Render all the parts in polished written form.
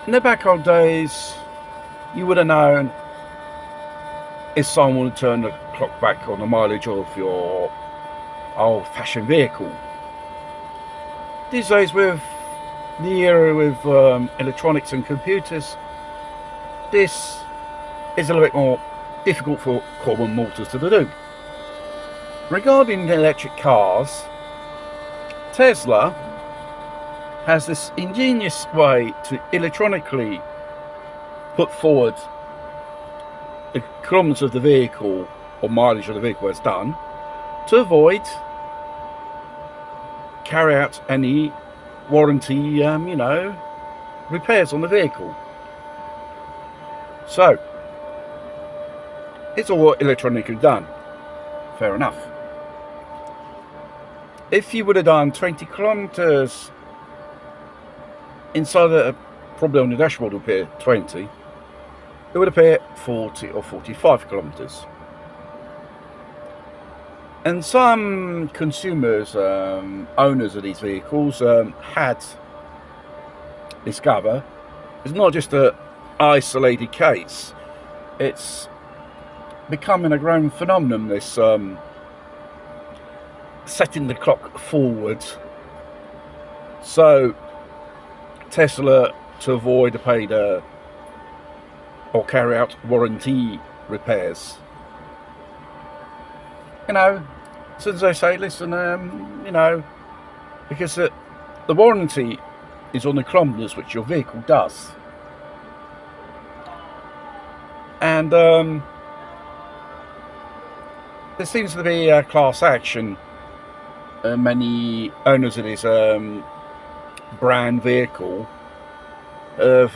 In the back old days, you would have known if someone would turn the clock back on the mileage of your old-fashioned vehicle. These days, with the era with electronics and computers, this is a little bit more difficult for common mortals to do. Regarding electric cars, Tesla has this ingenious way to electronically put forward the kilometers of the vehicle or mileage of the vehicle has done to avoid carry out any warranty repairs on the vehicle. So it's all electronically done. Fair enough. If you would have done 20 kilometers inside probably on the dashboard would appear 20, it would appear 40 or 45 kilometers. And some consumers, owners of these vehicles, had discovered it's not just an isolated case. It's becoming a growing phenomenon, this setting the clock forward. So Tesla, to avoid the paid or carry out warranty repairs, since they say, listen, because the warranty is on the kilometers which your vehicle does, and there seems to be a class action. Many owners of this brand vehicle have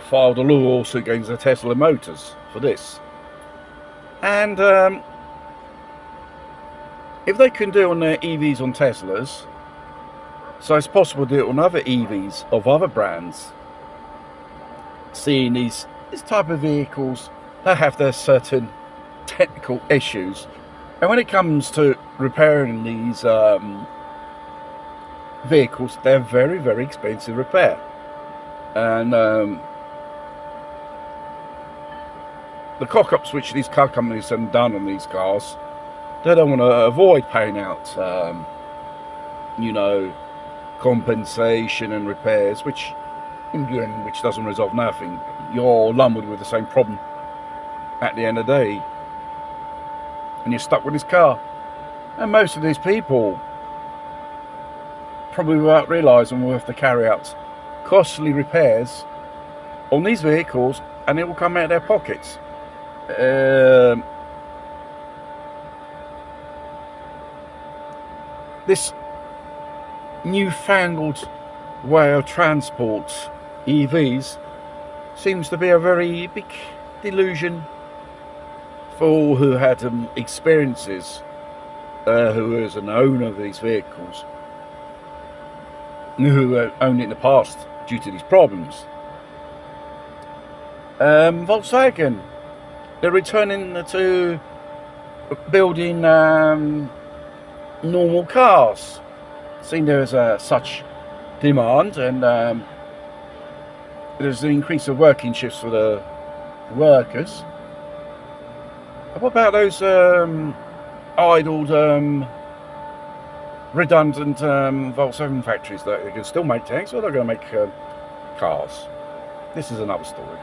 filed a lawsuit against the Tesla Motors for this. And if they can do it on their EVs on Teslas, so it's possible to do it on other EVs of other brands, seeing these type of vehicles, they have their certain technical issues. And when it comes to repairing these vehicles, they're very, very expensive to repair. And the cock-ups which these car companies have done on these cars, they don't want to avoid paying out, compensation and repairs, which in the end, which doesn't resolve nothing. You're lumbered with the same problem at the end of the day, and you're stuck with this car. And most of these people, probably without realising, will have to carry out costly repairs on these vehicles, and it will come out of their pockets. This newfangled way of transport, EVs, seems to be a very big delusion for all who had experiences, who is an owner of these vehicles, who owned it in the past due to these problems. Volkswagen, they're returning to building normal cars, seeing there's such demand, and there's an increase of working shifts for the workers. What about those idled, redundant Volkswagen factories that they can still make tanks, or they're going to make cars? This is another story.